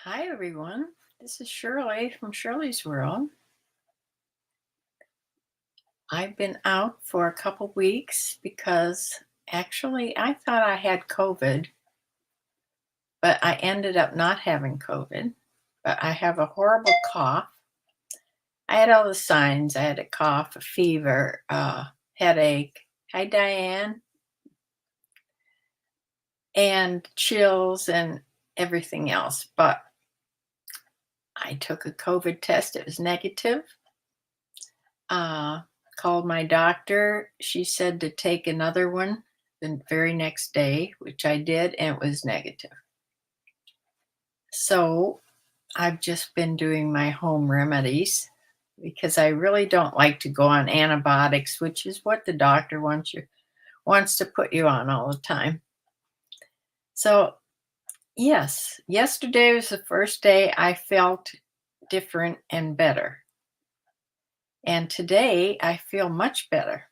Hi, everyone. This is Shirley from Shirley's World. I've been out for a couple weeks because actually I thought I had COVID, but I ended up not having COVID. But I have a horrible cough. I had all the signs. I had a cough, a fever, headache. Hi, Diane. And chills and everything else. But I took a COVID test. It was negative. uh, Called my doctor. She said to take another one the very next day, which I did, and it was negative. So I've just been doing my home remedies because I really don't like to go on antibiotics, which is what the doctor wants to put you on all the time. So yes, yesterday was the first day I felt different and better. And today I feel much better.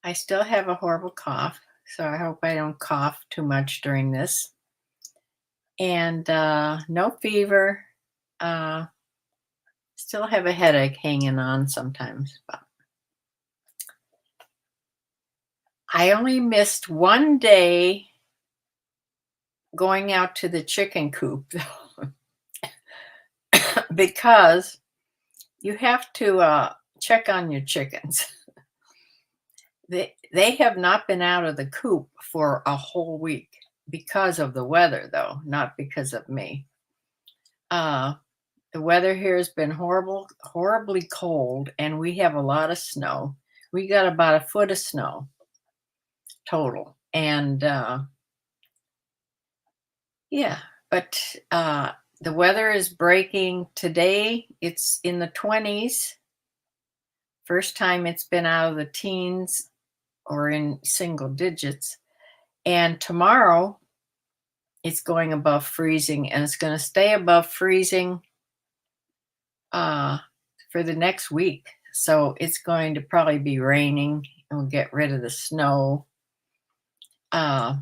I still have a horrible cough, so I hope I don't cough too much during this. And no fever. Uh, Still have a headache hanging on sometimes. But I only missed one day going out to the chicken coop because you have to check on your chickens. They have not been out of the coop for a whole week because of the weather, though, not because of me. Uh, the weather here has been horribly cold, and we have a lot of snow. We got about a foot of snow total, and yeah, but the weather is breaking today. It's in the 20s. First time it's been out of the teens or in single digits. And tomorrow it's going above freezing, and it's going to stay above freezing uh, for the next week. So it's going to probably be raining, and we'll get rid of the snow. Uh,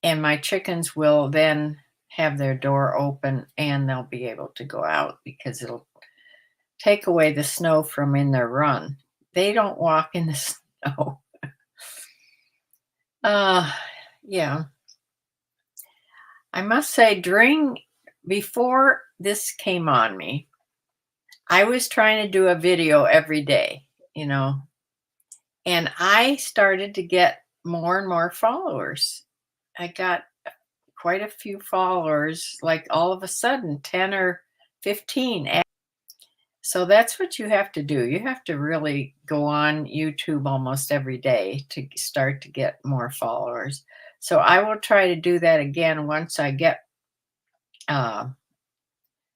and my chickens will then have their door open and they'll be able to go out because it'll take away the snow from in their run. They don't walk in the snow. Uh, yeah. I must say, before this came on me, I was trying to do a video every day, and I started to get more and more followers. I got quite a few followers, like all of a sudden, 10 or 15. So that's what you have to do. You have to really go on YouTube almost every day to start to get more followers. So I will try to do that again once I get uh,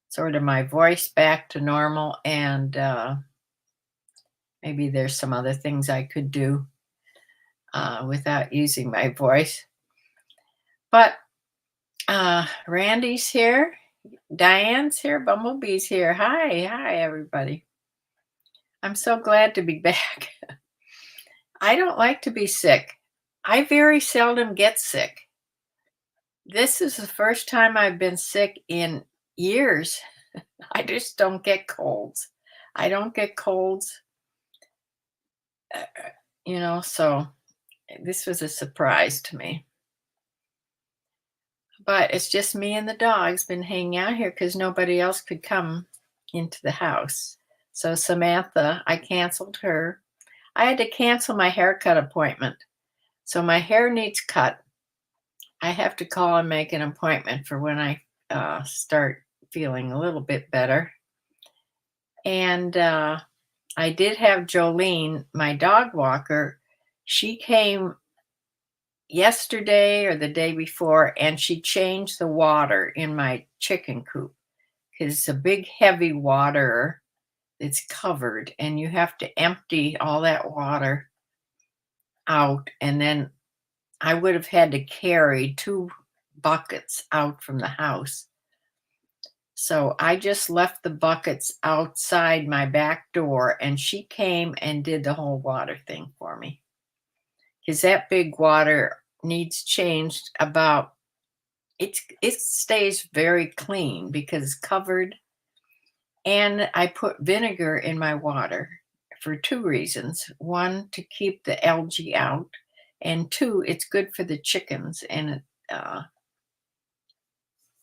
sort of my voice back to normal, and maybe there's some other things I could do without using my voice. But Randy's here, Diane's here, Bumblebee's here. Hi, everybody. I'm so glad to be back. I don't like to be sick. I very seldom get sick. This is the first time I've been sick in years. I just don't get colds. I don't get colds, so this was a surprise to me. But it's just me and the dog's been hanging out here because nobody else could come into the house. So Samantha, I canceled her. I had to cancel my haircut appointment. So my hair needs cut. I have to call and make an appointment for when I start feeling a little bit better. And I did have Jolene, my dog walker. She came yesterday or the day before, and she changed the water in my chicken coop because it's a big, heavy water. It's covered, and you have to empty all that water out. And then I would have had to carry 2 buckets out from the house. So I just left the buckets outside my back door, and she came and did the whole water thing for me. Because that big water needs changed about it stays very clean because it's covered, and I put vinegar in my water for two reasons. One, to keep the algae out, and two, it's good for the chickens, and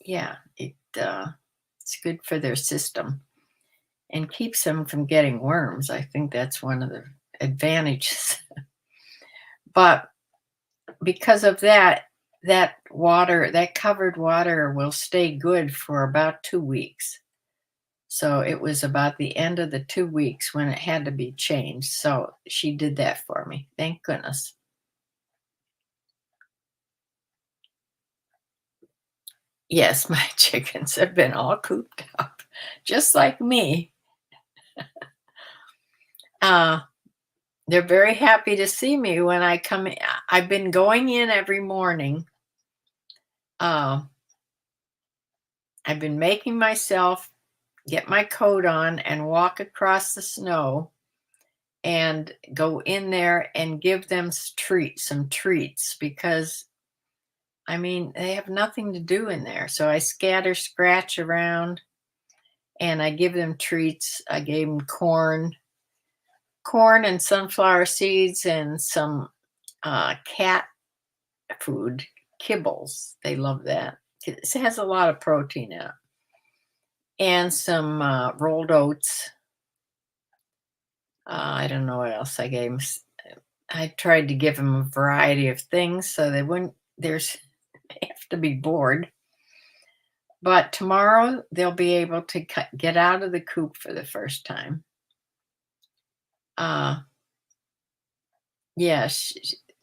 yeah, it's good for their system and keeps them from getting worms. I think that's one of the advantages. But because of that, that covered water will stay good for about 2 weeks. So it was about the end of the 2 weeks when it had to be changed. So she did that for me. Thank goodness. Yes, my chickens have been all cooped up, just like me. Uh, they're very happy to see me when I come in. I've been going in every morning. Uh, I've been making myself get my coat on and walk across the snow and go in there and give them some treats because I mean they have nothing to do in there. So I scatter scratch around and I give them treats. I gave them corn and sunflower seeds and some cat food, kibbles. They love that. It has a lot of protein in it. And some rolled oats. I don't know what else I gave them. I tried to give them a variety of things so they wouldn't there's they have to be bored. But tomorrow they'll be able to get out of the coop for the first time. Uh, yeah,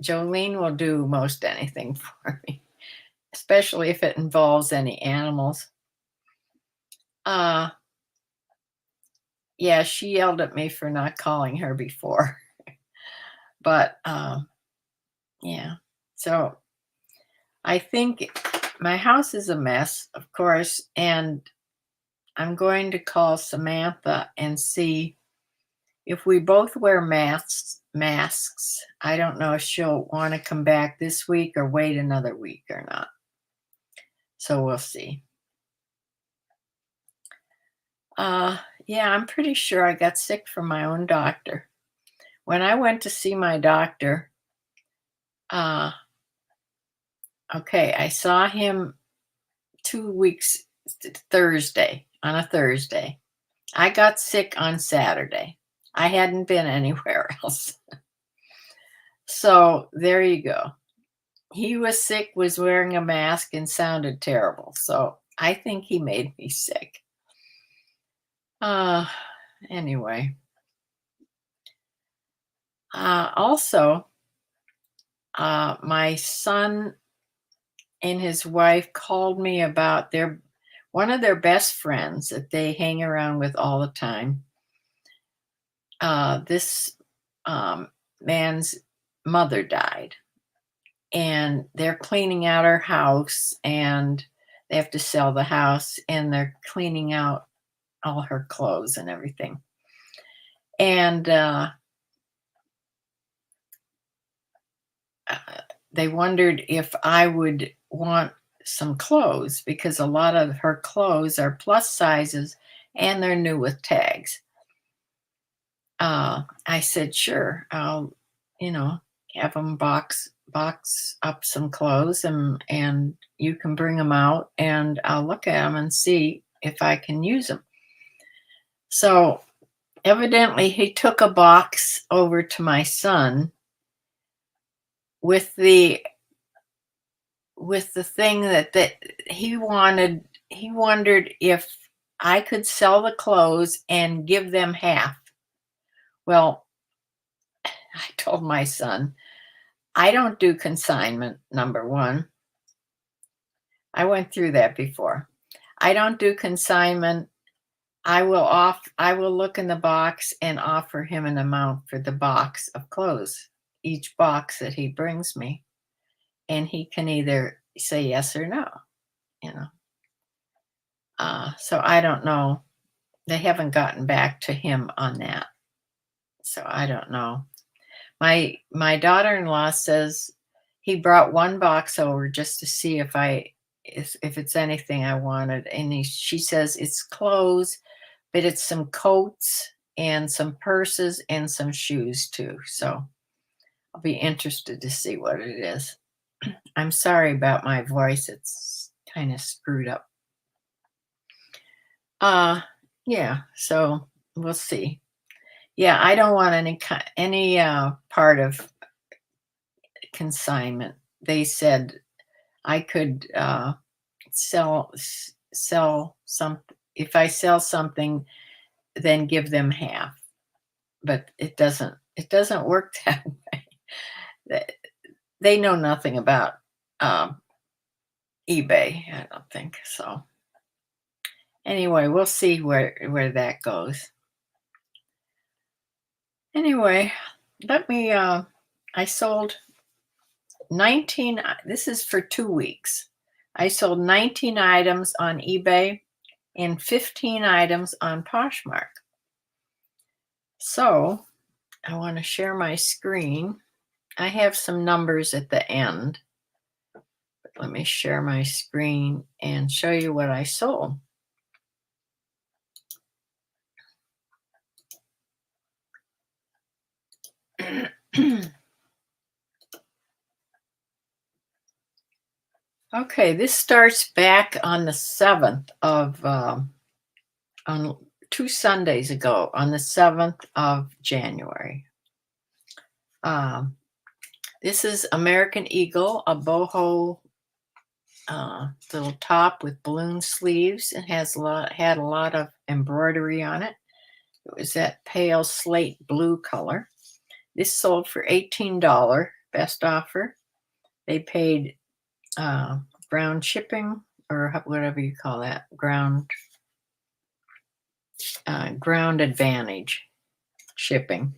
Jolene will do most anything for me, especially if it involves any animals. Uh, yeah, she yelled at me for not calling her before, but yeah. So I think my house is a mess, of course, and I'm going to call Samantha and see if we both wear masks. I don't know if she'll want to come back this week or wait another week or not. So we'll see. Yeah, I'm pretty sure I got sick from my own doctor. When I went to see my doctor, uh, okay, I saw him 2 weeks Thursday, on a Thursday. I got sick on Saturday. I hadn't been anywhere else. So there you go. He was sick, was wearing a mask, and sounded terrible. So I think he made me sick. Uh, anyway. Also, my son and his wife called me about one of their best friends that they hang around with all the time. This man's mother died, and they're cleaning out her house, and they have to sell the house, and they're cleaning out all her clothes and everything. And they wondered if I would want some clothes because a lot of her clothes are plus sizes and they're new with tags. I said, sure, I'll, have them box up some clothes and you can bring them out and I'll look at them and see if I can use them. So evidently he took a box over to my son with the thing that he wondered if I could sell the clothes and give them half. Well, I told my son, I don't do consignment, number one. I went through that before. I don't do consignment. I will look in the box and offer him an amount for the box of clothes, each box that he brings me. And he can either say yes or no, you know. So I don't know. They haven't gotten back to him on that. So I don't know. My daughter-in-law says he brought one box over just to see if I if it's anything I wanted. And she says it's clothes, but it's some coats and some purses and some shoes too. So I'll be interested to see what it is. I'm sorry about my voice. It's kind of screwed up. Uh yeah, so we'll see. Yeah, I don't want any part of consignment. They said I could sell some if I sell something, then give them half. But it doesn't work that way. They they know nothing about um, eBay. I don't think so. Anyway, we'll see where that goes. Anyway, let me. I sold 19. This is for 2 weeks. I sold 19 items on eBay and 15 items on Poshmark. So I want to share my screen. I have some numbers at the end. But let me share my screen and show you what I sold. Okay, this starts back on the 7th of, on 2 Sundays ago, on the 7th of January. Um, this is American Eagle, a boho little top with balloon sleeves. It had a lot of embroidery on it. It was that pale slate blue color. This sold for $18, best offer. They paid ground shipping, or whatever you call that, ground advantage shipping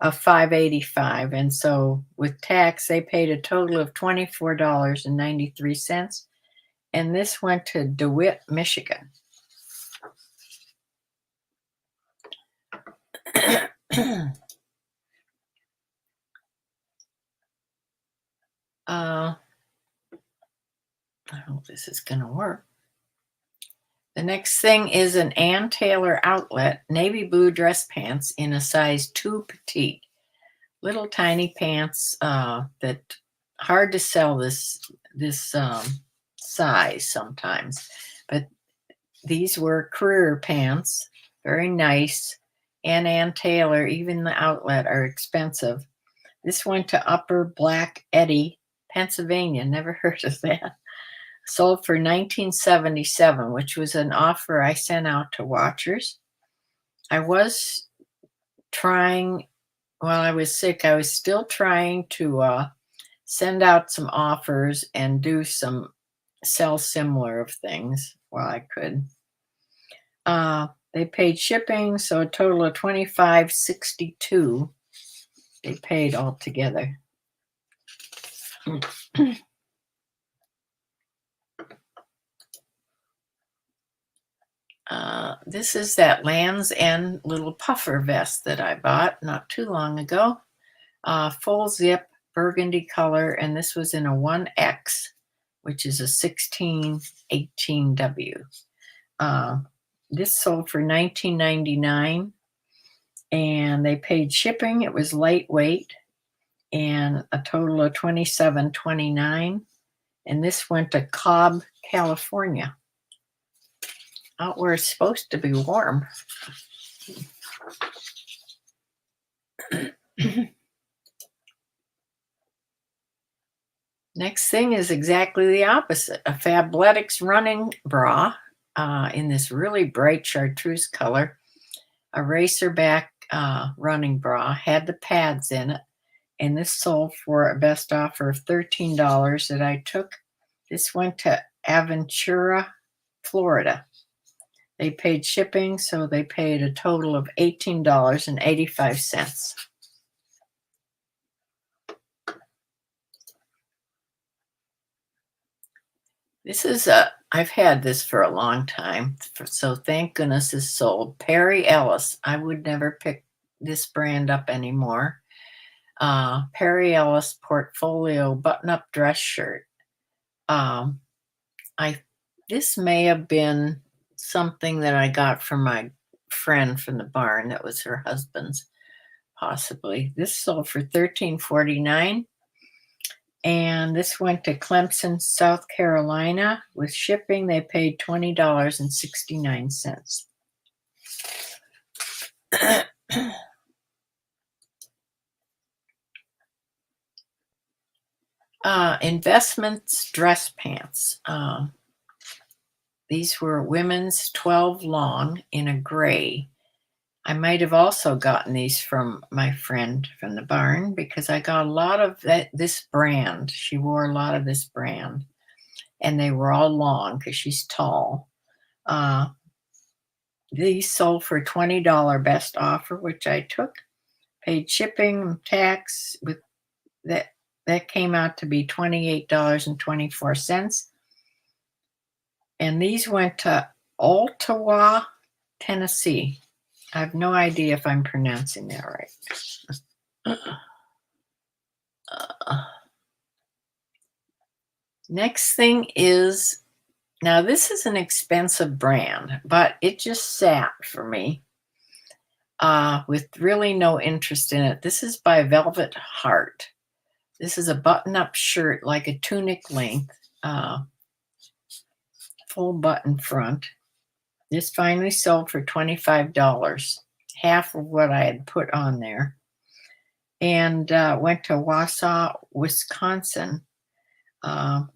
of $5.85, and so with tax they paid a total of $24.93, and this went to DeWitt, Michigan. I hope this is going to work. The next thing is an Ann Taylor outlet, navy blue dress pants in a size 2 petite. Little tiny pants that hard to sell this size sometimes. But these were career pants, very nice. Ann Taylor, even the outlet, are expensive. This went to Upper Black Eddy, Pennsylvania. Never heard of that. Sold for $19.77, which was an offer I sent out to watchers. I was trying, while I was sick, I was still trying to send out some offers and sell similar of things while I could. They paid shipping, so a total of $25.62 they paid altogether. This is that Land's End little puffer vest that I bought not too long ago. Full zip, burgundy color, and this was in a 1X, which is a 1618W. This sold for $19.99, and they paid shipping. It was lightweight, and a total of $27.29. And this went to Cobb, California, out where it's supposed to be warm. Next thing is exactly the opposite, a Fabletics running bra in this really bright chartreuse color, a racerback running bra, had the pads in it, and this sold for a best offer of $13 that I took. This went to Aventura, Florida. They paid shipping, so they paid a total of $18.85. This is I've had this for a long time, so thank goodness it's sold. Perry Ellis. I would never pick this brand up anymore. Perry Ellis portfolio button-up dress shirt. This may have been something that I got from my friend from the barn that was her husband's, possibly. This sold for $13.49, and this went to Clemson, South Carolina. With shipping, they paid $20.69. Investments dress pants. These were women's 12 long in a gray. I might have also gotten these from my friend from the barn because I got a lot of this brand. She wore a lot of this brand, and they were all long because she's tall. These sold for $20 best offer, which I took. Paid shipping and tax with that came out to be $28.24. And these went to Ottawa, Tennessee. I have no idea if I'm pronouncing that right. Next thing is, now this is an expensive brand, but it just sat for me with really no interest in it. This is by Velvet Heart. This is a button-up shirt, like a tunic length, full button front. This finally sold for $25, half of what I had put on there, and went to Wausau, Wisconsin. For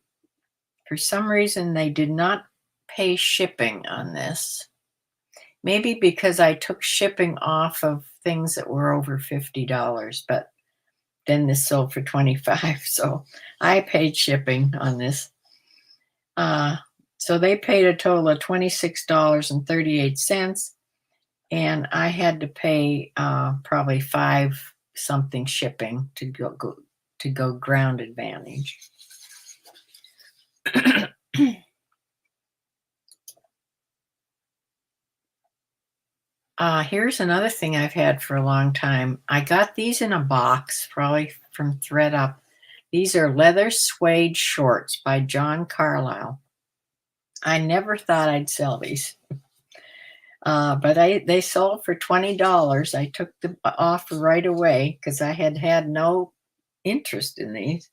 some reason, they did not pay shipping on this. Maybe because I took shipping off of things that were over $50, but then this sold for $25, so I paid shipping on this. So they paid a total of $26.38, and I had to pay probably $5 something shipping to go ground advantage. Here's another thing I've had for a long time. I got these in a box, probably from thredUP. These are leather suede shorts by John Carlisle. I never thought I'd sell these, but they sold for $20. I took the offer right away because I had no interest in these.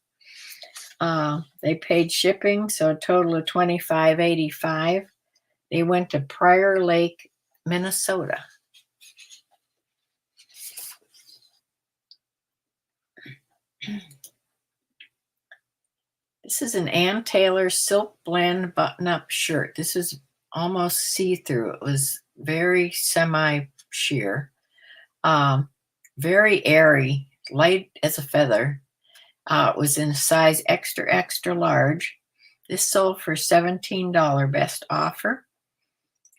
They paid shipping, so a total of $25.85. They went to Prior Lake, Minnesota. This is an Ann Taylor silk blend button-up shirt. This is almost see-through. It was very semi-sheer, very airy, light as a feather. It was in a size extra, extra large. This sold for $17 best offer.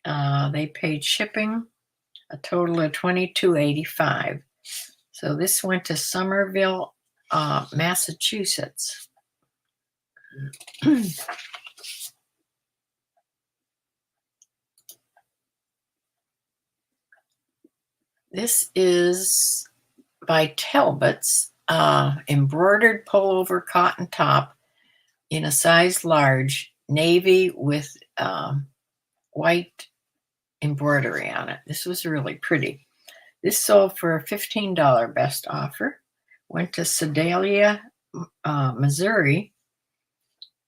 They paid shipping, a total of $22.85. So this went to Somerville, Massachusetts. This is by Talbot's, embroidered pullover cotton top in a size large, navy with white embroidery on it. This was really pretty. This sold for a $15 best offer. Went to Sedalia, Missouri.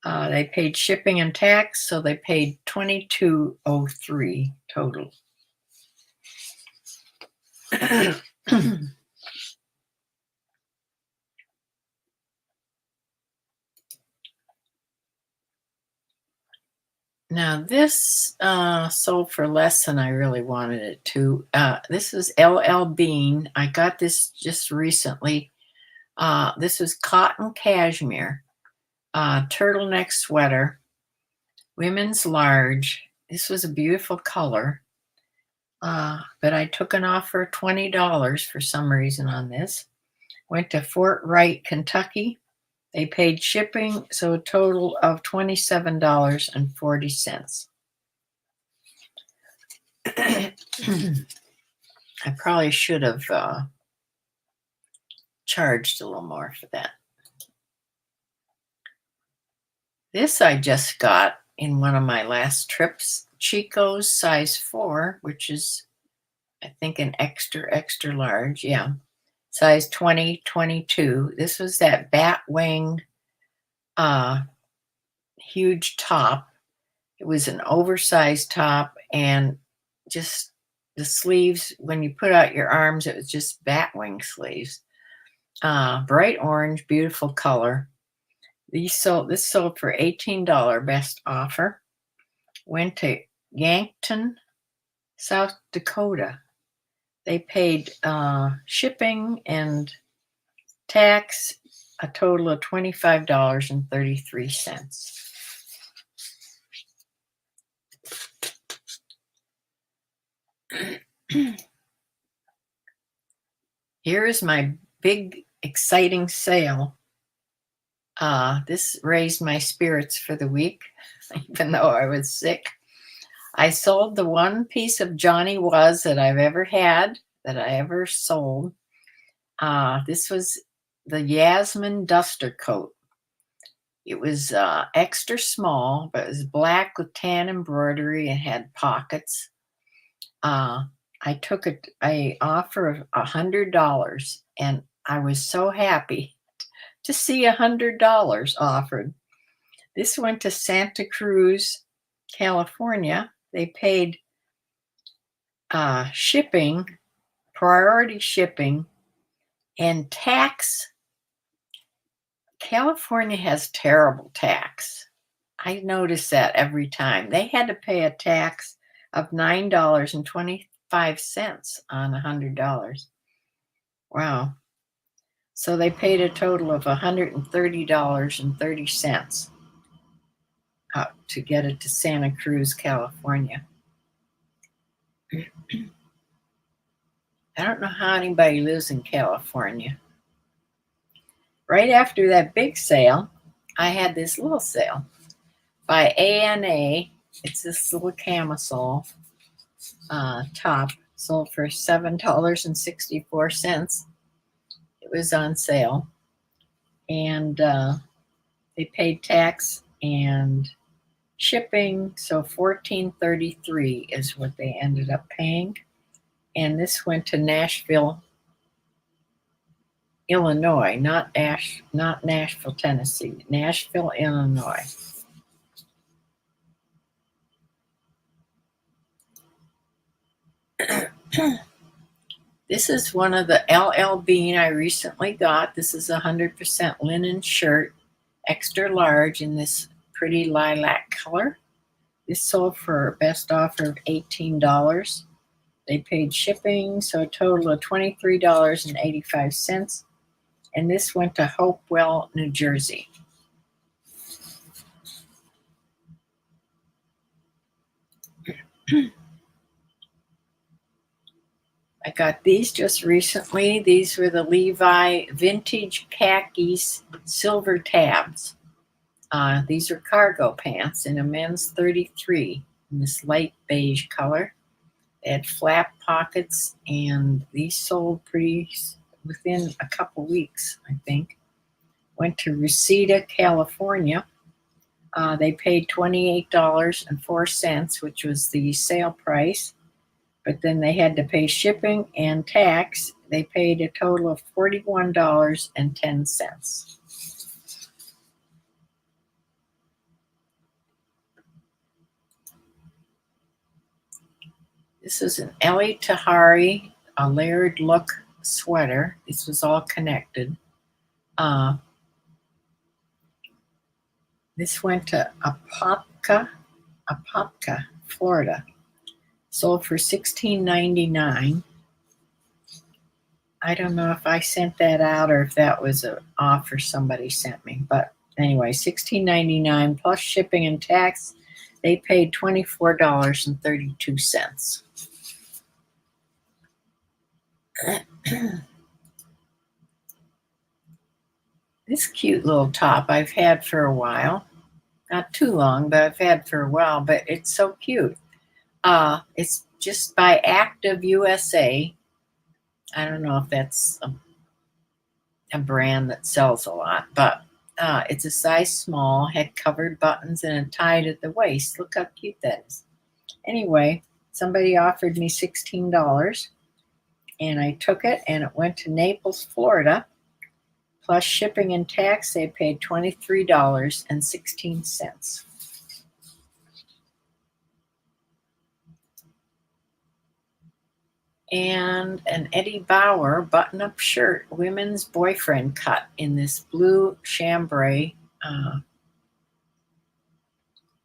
They paid shipping and tax, so they paid $22.03 total. Now this sold for less than I really wanted it to. This is LL Bean. I got this just recently. This was cotton cashmere, turtleneck sweater, women's large. This was a beautiful color, but I took an offer of $20 for some reason on this. Went to Fort Wright, Kentucky. They paid shipping, so a total of $27.40. I probably should have charged a little more for that. This I just got in one of my last trips. Chico's size 4, which is, I think, an extra, extra large. Yeah. Size 20, 22. This was that bat wing, uh, huge top. It was an oversized top, and just the sleeves, when you put out your arms, it was just bat wing sleeves. Bright orange, beautiful color. This sold for $18, best offer. Went to Yankton, South Dakota. They paid shipping and tax a total of $25.33. Here is my big, exciting sale. This raised my spirits for the week, even though I was sick. I sold the one piece of Johnny Was that I've ever had, that I ever sold. This was the Yasmin Duster Coat. It was extra small, but it was black with tan embroidery and had pockets. I took a offer of $100, and I was so happy to see $100 offered. This went to Santa Cruz, California. They paid shipping, priority shipping, and tax. California has terrible tax. I notice that every time. They had to pay a tax of $9.25 on $100. Wow. So they paid a total of $130.30 to get it to Santa Cruz, California. I don't know how anybody lives in California. Right after that big sale, I had this little sale by ANA. It's this little camisole top, sold for $7.64. It was on sale, and they paid tax and shipping, so $14.33 is what they ended up paying. And this went to Nashville, Illinois, not Nashville, Tennessee. Nashville, Illinois. This is one of the LL Bean I recently got. This is a 100% linen shirt, extra large, in this pretty lilac color. This sold for a best offer of $18. They paid shipping, so a total of $23.85. And this went to Hopewell, New Jersey. I got these just recently. These were the Levi Vintage Khakis Silver Tabs. These are cargo pants in a men's 33 in this light beige color. They had flap pockets, and these sold pretty within a couple weeks, I think. Went to Reseda, California. They paid $28.04, which was the sale price. But then they had to pay shipping and tax. They paid a total of $41.10. This is an Ellie Tahari, a layered look sweater. This was all connected. This went to Apopka, Florida. Sold for $16.99. I don't know if I sent that out or if that was an offer somebody sent me. But anyway, $16.99 plus shipping and tax. They paid $24.32. This cute little top I've had for a while. Not too long, but I've had for a while. But it's so cute. It's just by Active USA. I don't know if that's a brand that sells a lot, but It's a size small, had covered buttons and a tied at the waist. Look how cute that is. Anyway, somebody offered me $16 and I took it, and it went to Naples, Florida. Plus shipping and tax, they paid $23.16. And an Eddie Bauer button-up shirt, women's boyfriend cut in this blue chambray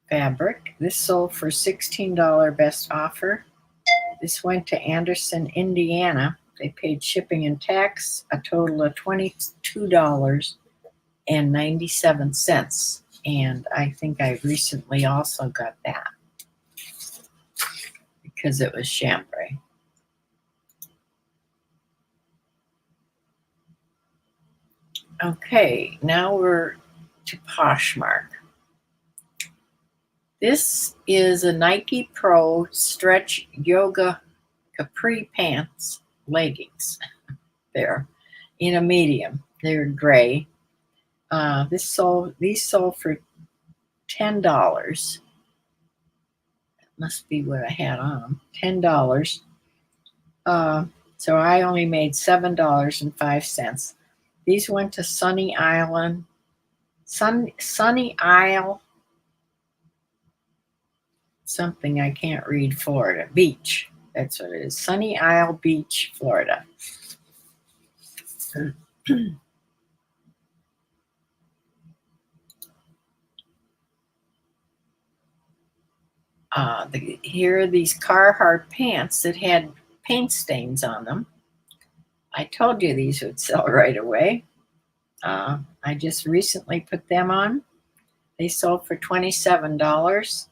fabric. This sold for $16 best offer. This went to Anderson, Indiana. They paid shipping and tax, a total of $22.97. And I think I recently also got that because it was chambray. Okay, now we're to Poshmark. This is a Nike Pro stretch yoga capri pants leggings. There, in a medium. They're gray. These sold for $10. That must be what I had on them. $10. So I only made $7.05. These went to Sunny Isle, something I can't read, Florida. Beach. That's what it is. Sunny Isle Beach, Florida. Here are these Carhartt pants that had paint stains on them. I told you these would sell right away. I just recently put them on. They sold for $27.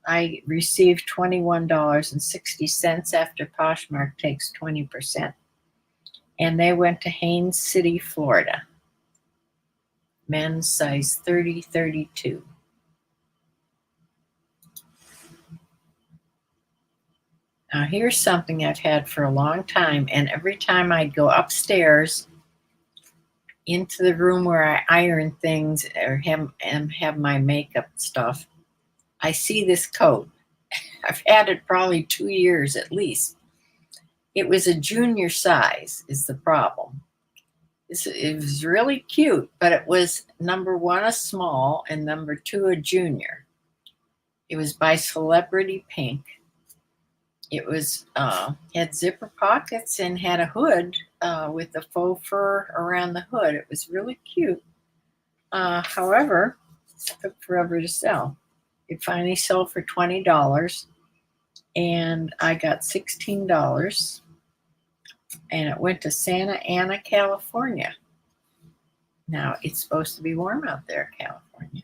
I received $21.60 after Poshmark takes 20%. And they went to Haines City, Florida. Men's size 30-32. Now here's something I've had for a long time, and every time I'd go upstairs into the room where I iron things or have my makeup stuff, I see this coat. I've had it probably 2 years at least. It was a junior size is the problem. It was really cute, but it was number 1 a small and number 2 a junior. It was by Celebrity Pink. It was had zipper pockets and had a hood with the faux fur around the hood. It was really cute. However, it took forever to sell. It finally sold for $20, and I got $16. And it went to Santa Ana, California. Now, it's supposed to be warm out there, California.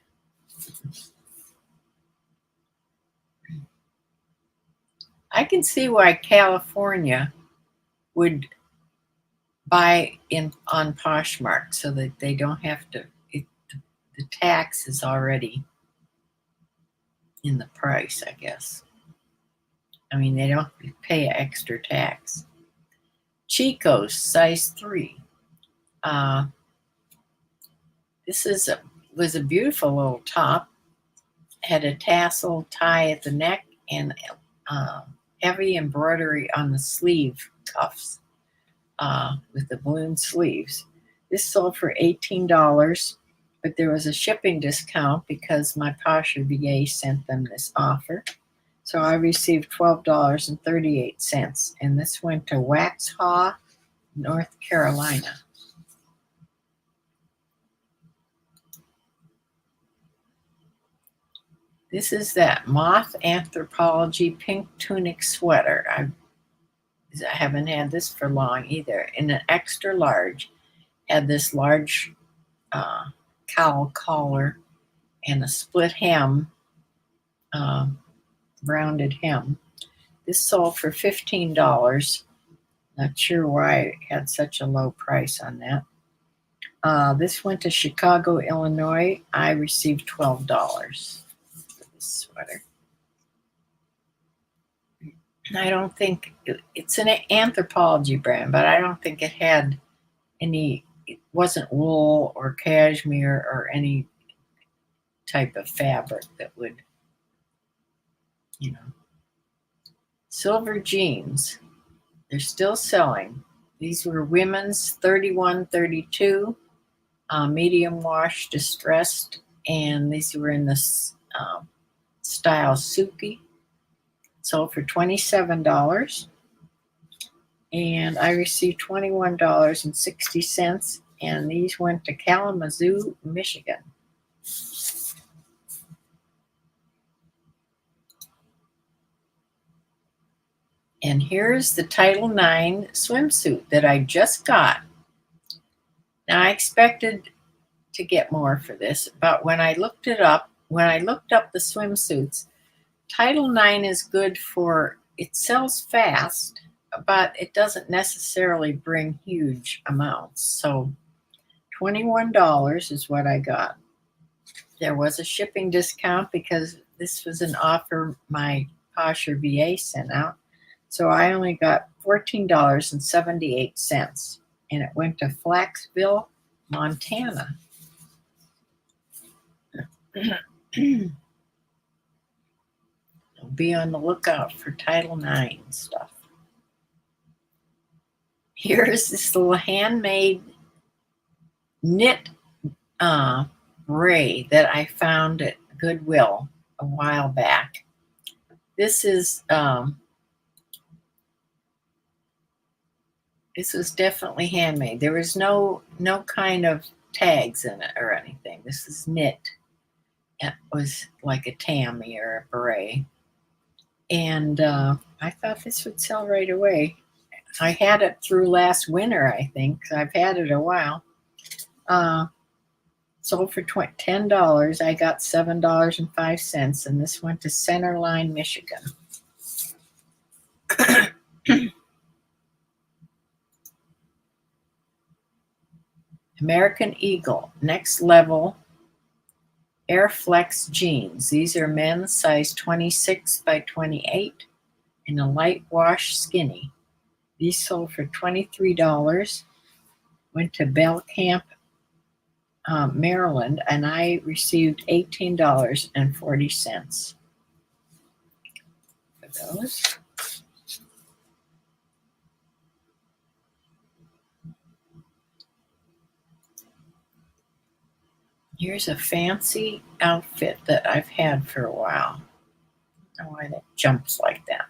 I can see why California would buy on Poshmark so that they don't have to, the tax is already in the price, I guess. I mean, they don't pay extra tax. Chico's, size 3. This was a beautiful little top. Had a tassel tie at the neck and heavy embroidery on the sleeve cuffs with the balloon sleeves. This sold for $18, but there was a shipping discount because my Posher VA sent them this offer. So I received $12.38, and this went to Waxhaw, North Carolina. This is that Moth Anthropology pink tunic sweater. I haven't had this for long either. In an extra large, had this large cowl collar and a split hem, rounded hem. This sold for $15. Not sure why it had such a low price on that. This went to Chicago, Illinois. I received $12 for this sweater. I don't think it's an Anthropology brand, but I don't think it had any it wasn't wool or cashmere or any type of fabric that would, you know. Silver jeans, they're still selling. These were women's 31, 32, medium wash distressed, and these were in this style Suki. Sold for $27, and I received $21.60, and these went to Kalamazoo, Michigan. And here's the Title IX swimsuit that I just got. Now, I expected to get more for this, but when I looked up the swimsuits, Title IX is good for, it sells fast, but it doesn't necessarily bring huge amounts. So $21 is what I got. There was a shipping discount because this was an offer my Posher VA sent out. So I only got $14.78, and it went to Flaxville, Montana. Be on the lookout for Title IX stuff. Here's this little handmade knit beret that I found at Goodwill a while back. This was definitely handmade. There was no kind of tags in it or anything. This is knit. It was like a tammy or a beret. And I thought this would sell right away. I had it through last winter, I think. I've had it a while. Sold for $10. I got $7.05, and this went to Centerline, Michigan. American Eagle, Next Level Airflex jeans. These are men's size 26 by 28 in a light wash skinny. These sold for $23. Went to Bell Camp, Maryland, and I received $18.40 for those. Here's a fancy outfit that I've had for a while. I don't know why that jumps like that.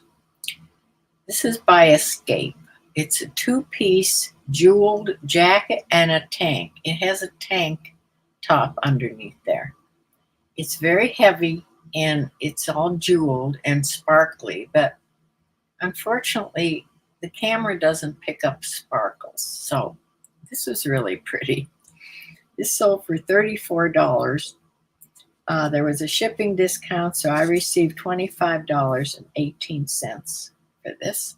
This is by Escape. It's a two-piece jeweled jacket and a tank. It has a tank top underneath there. It's very heavy and it's all jeweled and sparkly, but unfortunately the camera doesn't pick up sparkles. So this was really pretty. This sold for $34. There was a shipping discount, so I received $25.18 for this.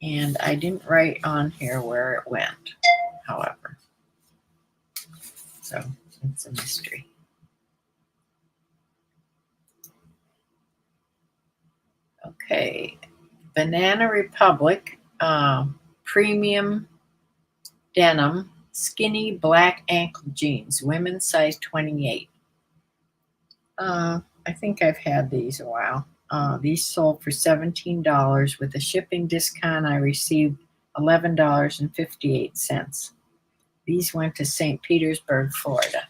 And I didn't write on here where it went, however. So it's a mystery. Okay, Banana Republic premium denim skinny black ankle jeans, women's size 28. I think I've had these a while. These sold for $17. With a shipping discount, I received $11.58. These went to St. Petersburg, Florida.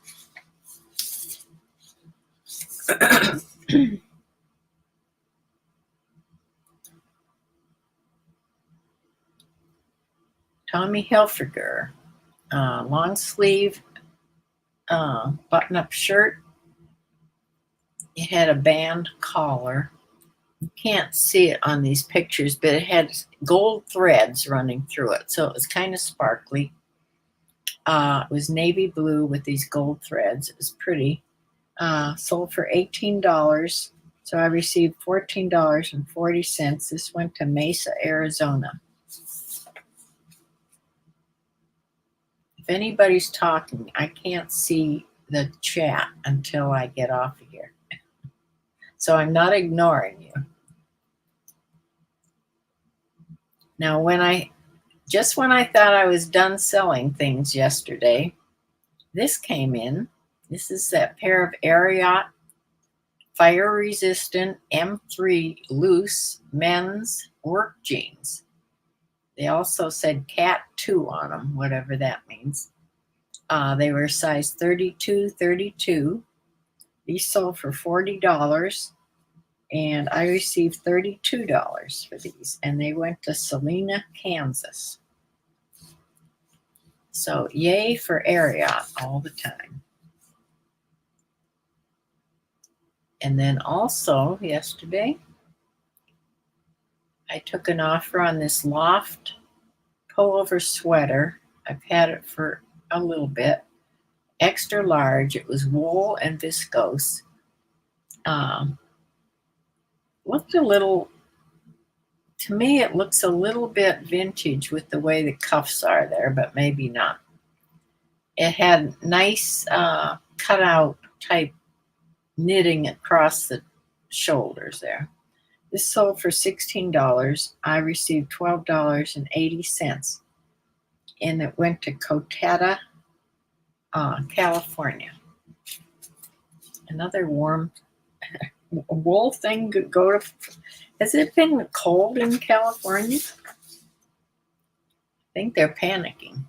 Tommy Hilfiger, long sleeve button-up shirt. It had a band collar. You can't see it on these pictures, but it had gold threads running through it, so it was kind of sparkly. It was navy blue with these gold threads. It was pretty. Sold for $18, so I received $14.40. This went to Mesa, Arizona. If anybody's talking, I can't see the chat until I get off of here. So I'm not ignoring you. Now, when I just when I thought I was done selling things yesterday, this came in. This is that pair of Ariat fire resistant M3 loose men's work jeans. They also said Cat 2 on them, whatever that means. They were size 32, 32. These sold for $40, and I received $32 for these, and they went to Salina, Kansas. So yay for Ariat all the time. And then also yesterday, I took an offer on this Loft pullover sweater. I've had it for a little bit. Extra large. It was wool and viscose. Looked a little, to me, it looks a little bit vintage with the way the cuffs are there, but maybe not. It had nice cutout type knitting across the shoulders there. This sold for $16. I received $12.80, and it went to Cotata, California. Another warm wool thing could go to. Has it been cold in California? I think they're panicking.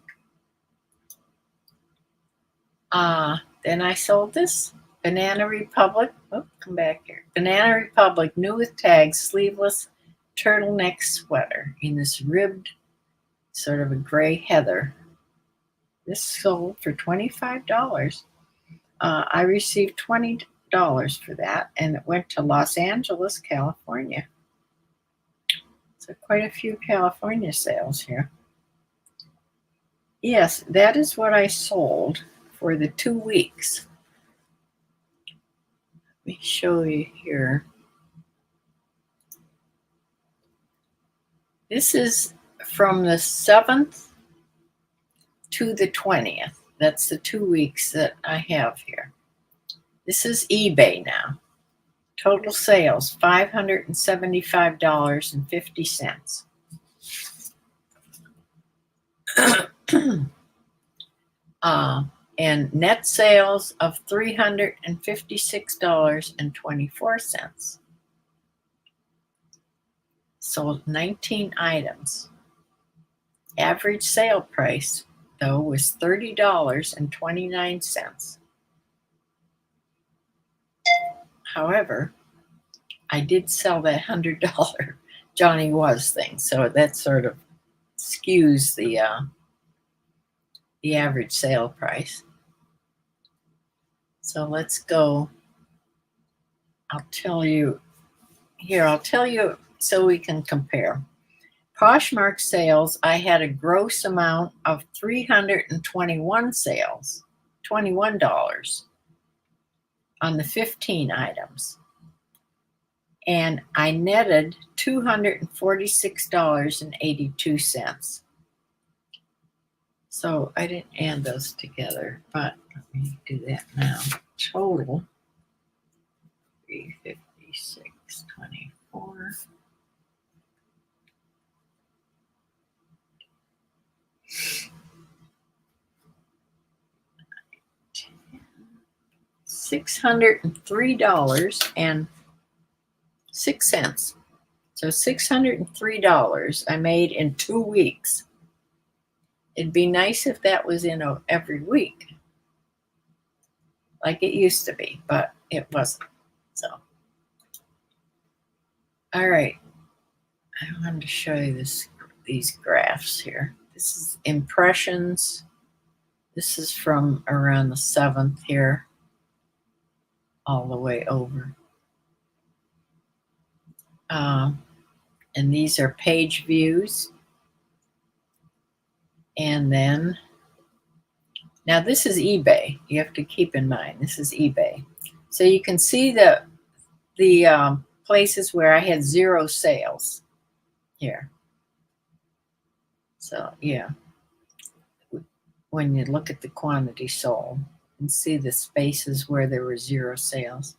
Then I sold this Banana Republic. Oh, come back here. Banana Republic, new with tags, sleeveless turtleneck sweater in this ribbed, sort of a gray heather. This sold for $25. I received $20 for that, and it went to Los Angeles, California. So quite a few California sales here. Yes, that is what I sold for the 2 weeks. Let me show you here. This is from the 7th to the 20th. That's the 2 weeks that I have here. This is eBay now. Total sales, $575.50. And net sales of $356.24. Sold 19 items. Average sale price, though, was $30.29. However, I did sell that $100 Johnny Was thing, so that sort of skews the average sale price. So let's go. I'll tell you so we can compare. Poshmark sales, I had a gross amount of 321 sales, $21 on the 15 items. And I netted $246.82. So I didn't add those together, but let me do that now. Total $356.24. $603.06. So $603 I made in 2 weeks. It'd be nice if that was in every week, like it used to be, but it wasn't. So, all right. I wanted to show you these graphs here. This is impressions. This is from around the 7th here, all the way over. And these are page views. And then, now this is eBay. You have to keep in mind, this is eBay. So you can see the places where I had 0 sales here. So yeah, when you look at the quantity sold and see the spaces where there were 0 sales.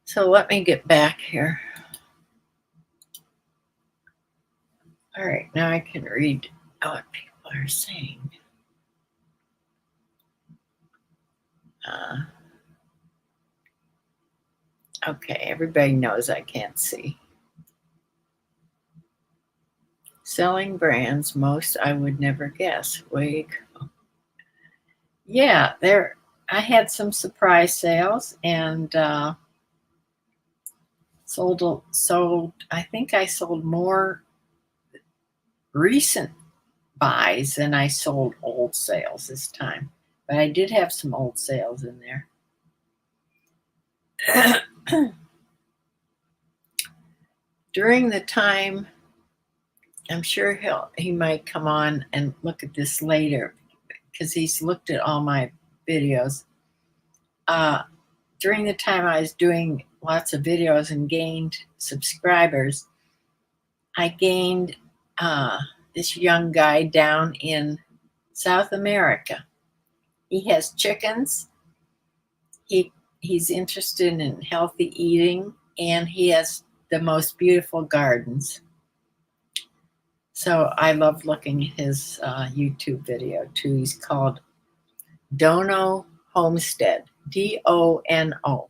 So let me get back here. All right, now I can read what people are saying. Okay, everybody knows I can't see. Selling brands most I would never guess. Wig. Yeah, there. I had some surprise sales and sold. I think I sold more recent buys than I sold old sales this time. But I did have some old sales in there. During the time, I'm sure he might come on and look at this later because he's looked at all my videos. During the time I was doing lots of videos and gained subscribers, I gained this young guy down in South America. He has chickens. He's interested in healthy eating, and he has the most beautiful gardens. So I love looking at his YouTube video too. He's called Dono Homestead, Dono,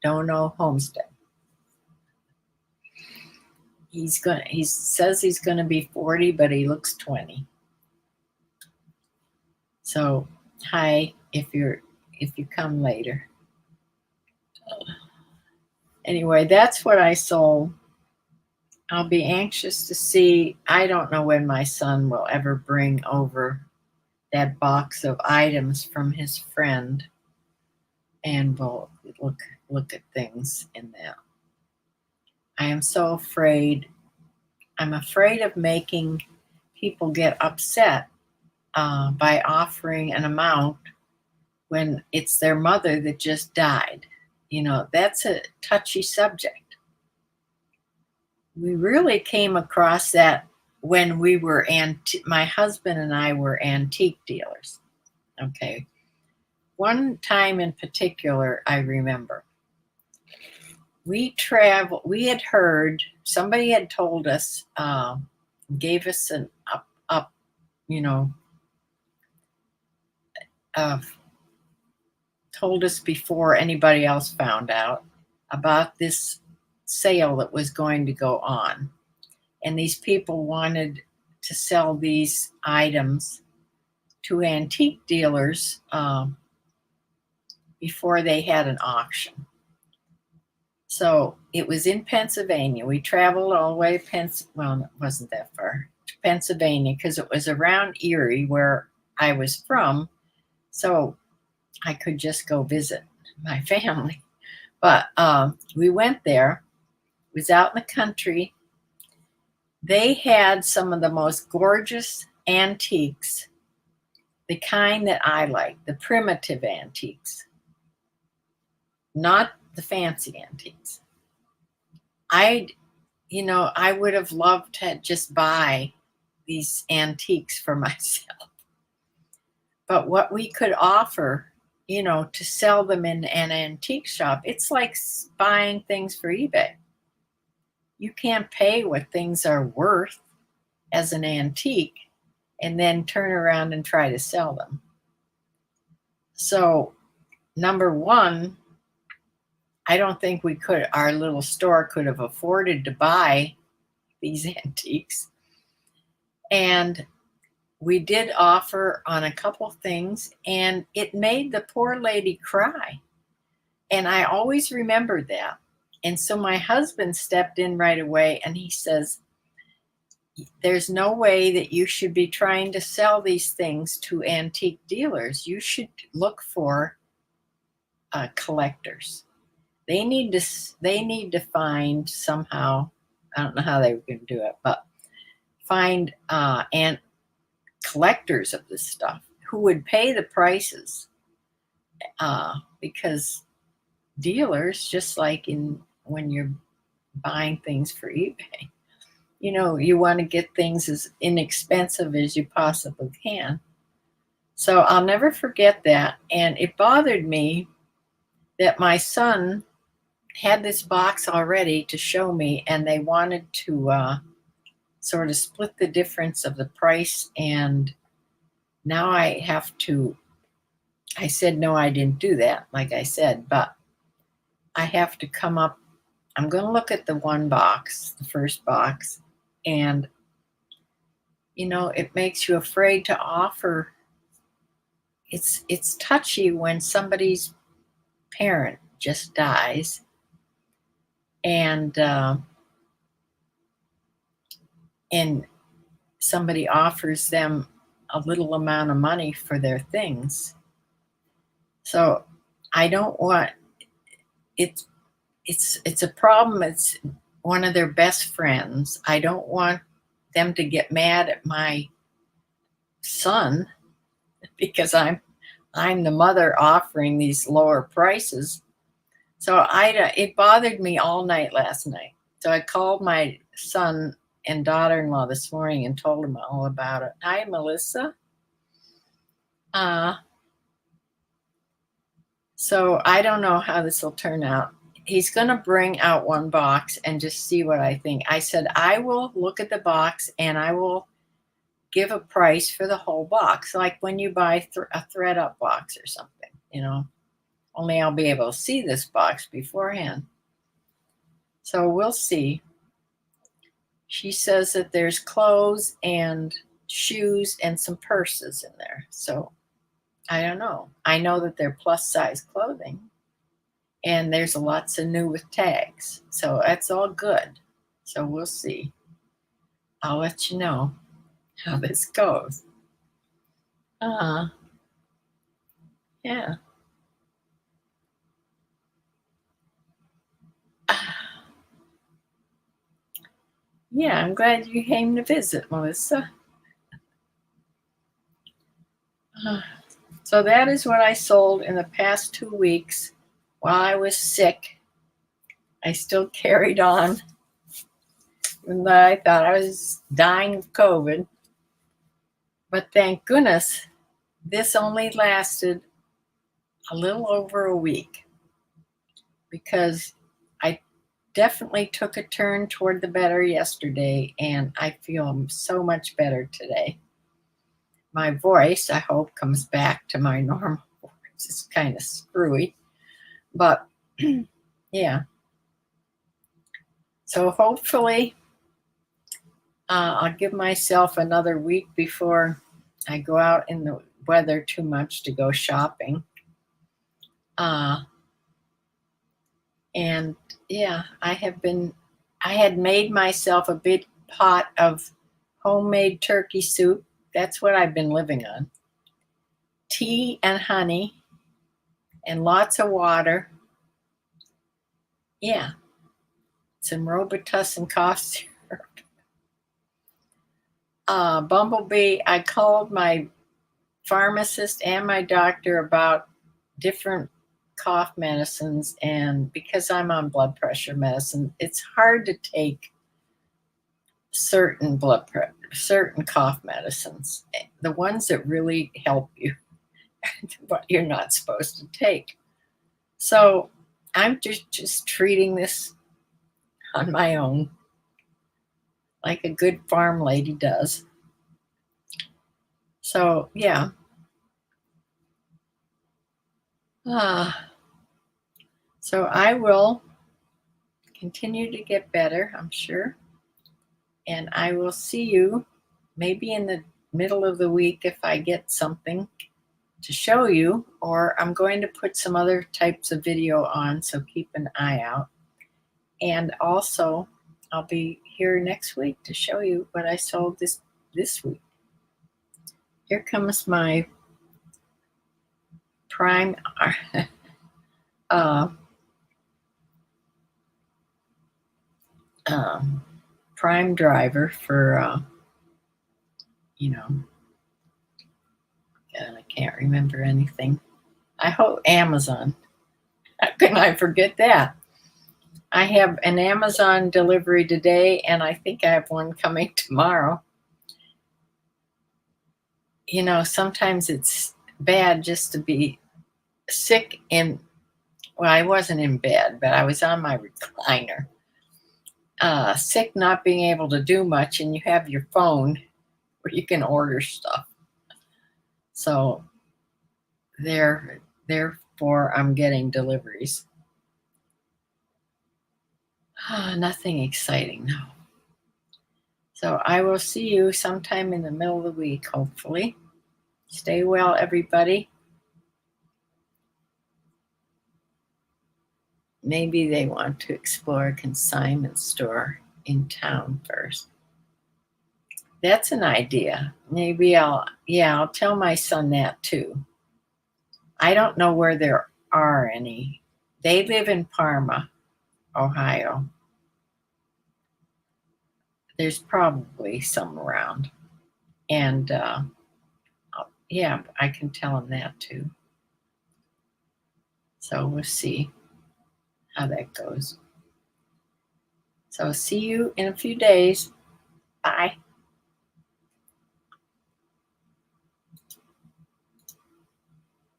Dono Homestead. He says he's gonna be 40, but he looks 20. So hi, if you come later. Anyway, that's what I sold. I'll be anxious to see. I don't know when my son will ever bring over that box of items from his friend, and we'll look at things in that. I am so afraid. I'm afraid of making people get upset by offering an amount when it's their mother that just died. You know, that's a touchy subject. We really came across that when we were my husband and I were antique dealers. Okay. One time in particular, I remember we had heard, somebody had told us, gave us an up, told us before anybody else found out about this sale that was going to go on. And these people wanted to sell these items to antique dealers before they had an auction. So it was in Pennsylvania. We traveled all the way well, it wasn't that far, to Pennsylvania, because it was around Erie where I was from. So I could just go visit my family. But we went there. It was out in the country. They had some of the most gorgeous antiques, the kind that I like, the primitive antiques, not the fancy antiques. I would have loved to just buy these antiques for myself. But what we could offer, to sell them in an antique shop, it's like buying things for eBay. You can't pay what things are worth as an antique and then turn around and try to sell them. So, number one, I don't think our little store could have afforded to buy these antiques. And we did offer on a couple things, and it made the poor lady cry. And I always remembered that. And so my husband stepped in right away, and he says, there's no way that you should be trying to sell these things to antique dealers. You should look for collectors. They need to find somehow, I don't know how they were going to do it, but find and collectors of this stuff who would pay the prices, because dealers, just like when you're buying things for eBay, you want to get things as inexpensive as you possibly can. So I'll never forget that. And it bothered me that my son had this box already to show me, and they wanted to sort of split the difference of the price, and now I said, no, I didn't do that, like I said, but I have to come up. I'm going to look at the one box, the first box, and, it makes you afraid to offer. It's touchy when somebody's parent just dies, and and somebody offers them a little amount of money for their things. So I don't want it's it's a problem. It's one of their best friends. I don't want them to get mad at my son because I'm the mother offering these lower prices. So it bothered me all night last night. So I called my son and daughter-in-law this morning and told them all about it. Hi, Melissa. So I don't know how this will turn out. He's going to bring out one box and just see what I think. I said, I will look at the box and I will give a price for the whole box, like when you buy a thread up box or something, only I'll be able to see this box beforehand. So we'll see. She says that there's clothes and shoes and some purses in there. So I don't know. I know that they're plus size clothing, and there's lots of new with tags. So that's all good. So we'll see. I'll let you know how this goes. Yeah. Yeah, I'm glad you came to visit, Melissa. So that is what I sold in the past 2 weeks while I was sick. I still carried on, even though I thought I was dying of COVID. But thank goodness, this only lasted a little over a week, because I definitely took a turn toward the better yesterday, and I feel so much better today. My voice, I hope, comes back to my normal voice. It's kind of screwy, but yeah. So hopefully I'll give myself another week before I go out in the weather too much to go shopping. And yeah, I had made myself a big pot of homemade turkey soup. That's what I've been living on. Tea and honey and lots of water. Yeah. Some Robitussin cough syrup. Bumblebee, I called my pharmacist and my doctor about different cough medicines, and because I'm on blood pressure medicine, it's hard to take certain cough medicines, the ones that really help you, what you're not supposed to take. So I'm just treating this on my own, like a good farm lady does. So yeah. So I will continue to get better, I'm sure. And I will see you maybe in the middle of the week if I get something to show you, or I'm going to put some other types of video on, so keep an eye out. And also, I'll be here next week to show you what I sold this week. Here comes my Prime Prime driver for I can't remember anything. I hope Amazon. How can I forget that? I have an Amazon delivery today, and I think I have one coming tomorrow. Sometimes it's bad just to be sick well, I wasn't in bed, but I was on my recliner. sick, not being able to do much, and you have your phone where you can order stuff. So therefore, I'm getting deliveries. Nothing exciting, no. So I will see you sometime in the middle of the week, hopefully. Stay well, everybody. Maybe they want to explore a consignment store in town first. That's an idea. Maybe I'll tell my son that too. I don't know where there are any. They live in Parma, Ohio. There's probably some around. And yeah, I can tell him that too. So we'll see how that goes. So see you in a few days. Bye.